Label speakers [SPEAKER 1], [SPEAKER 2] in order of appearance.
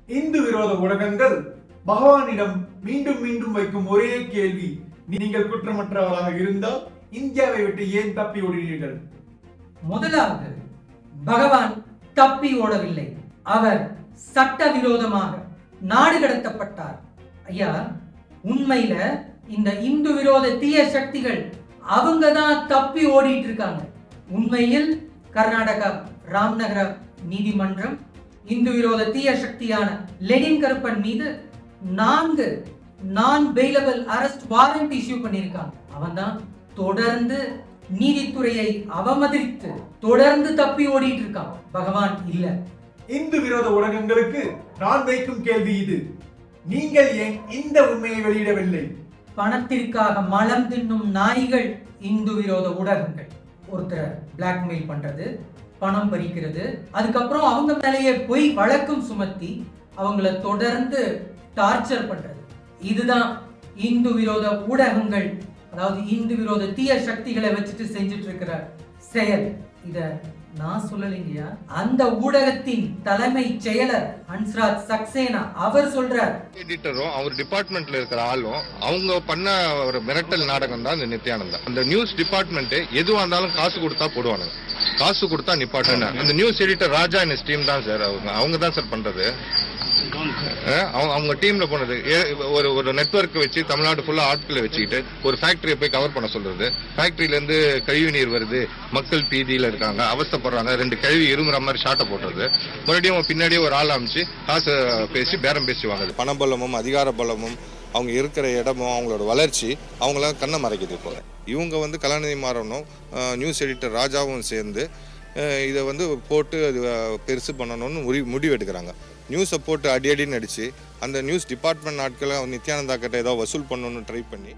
[SPEAKER 1] இந்து விரோத ஊடகங்கள் பகவானிடம் மீண்டும் மீண்டும் வைக்கும் ஒரே கேள்வி, நீங்கள் குற்றமற்றவராக இருந்தால் இந்தியாவை விட்டு ஏன் தப்பி ஓடினீர்கள்?
[SPEAKER 2] முதலாவது, பகவான் தப்பி ஓடவில்லை, அவர் சட்டவிரோதமாக நாடு கடத்தப்பட்டார். ஐயா, உண்மையில இந்த இந்து விரோத தீய சக்திகள் அவங்க தான் தப்பி ஓடிட்டு இருக்காங்க. உண்மையில் கர்நாடகா ராம்நகர நீதிமன்றம் இந்து விரோத தீய சக்தியான லெனின் கருப்பன் மீது 4 நான் பெயிலபிள் அரெஸ்ட் வாரண்ட் இஷ்யூ பண்ணியிருக்காங்க. அவன் தான் தொடர்ந்து நீதித்துறையை அவமதித்து தொடர்ந்து தப்பி ஓடிட்டு இருக்கான். பகவான் இல்ல.
[SPEAKER 1] இந்து விரோத ஊடகங்களுக்கு நான் வைக்கும் கேள்வி இது, நீங்கள் ஏன் இந்த உண்மையை வெளியிடவில்லை?
[SPEAKER 2] பணத்திற்காக மலம் தின்னும் நாய்கள் இந்து விரோத ஊடகங்கள். ஒருத்தரை பிளாக்மெயில் பண்றது, பணம் பறிக்கிறது, அதுக்கப்புறம் அவங்க மேலேயே போய் வழக்கம் சுமத்தி அவங்கள தொடர்ந்து டார்ச்சர் பண்றது. இதுதான் இந்து விரோத ஊடகங்கள், அதாவது இந்து விரோத தீய சக்திகளை வச்சுட்டு செஞ்சுட்டு இருக்கிற செயல். இத நான் சொல்லலைங்கயா, அந்த ஊடகத்தின் தலைமை செயலர் ஹன்ஸ்ராஜ் சக்சேனா அவர் சொல்றார்.
[SPEAKER 3] எடிட்டரும் அவர் டிபார்ட்மெண்ட்ல இருக்கிற ஆளும் அவங்க பண்ண ஒரு மிரட்டல் நாடகம் தான் இந்த நித்யானந்தா. அந்த நியூஸ் டிபார்ட்மெண்ட் எதுவா இருந்தாலும் காசு கொடுத்தா போடுவானுங்க, காசு கொடுத்தா நிப்பாட்டு. அந்த நியூஸ் எடிட்டர் ராஜா இந்த டீம் தான் சார், அவங்க தான் சார் பண்றது. அவங்க டீம்ல போனது ஒரு நெட்வொர்க் வச்சு தமிழ்நாடு ஃபுல்லா ஆட்களை வச்சுக்கிட்டு ஒரு ஃபேக்டரியை போய் கவர் பண்ண சொல்றது. ஃபேக்டரியில இருந்து கழிவு நீர் வருது, மக்கள் பீதியில இருக்காங்க, அவஸ்தப்படுறாங்க, 2 கழிவு இருமுற மாதிரி ஷாட்டை போடுறது. மறுபடியும் பின்னாடியே ஒரு ஆள் அமைச்சு காசு பேசி பேரம் பேசுவாங்க. பணபலமும் அதிகார பலமும் அவங்க இருக்கிற இடமும் அவங்களோட வளர்ச்சி அவங்களாம் கண்ணை மறைக்குது. போல இவங்க கலாநிதி மாறனும் நியூஸ் எடிட்டர் ராஜாவும் சேர்ந்து இதை போட்டு அது பெருசு பண்ணணும்னு முடிவு எடுக்கிறாங்க. நியூஸை போட்டு அடி அடின்னு அடிச்சு அந்த நியூஸ் டிபார்ட்மெண்ட் ஆட்களை நித்யானந்தா கிட்ட ஏதோ வசூல் பண்ணணும்னு ட்ரை பண்ணி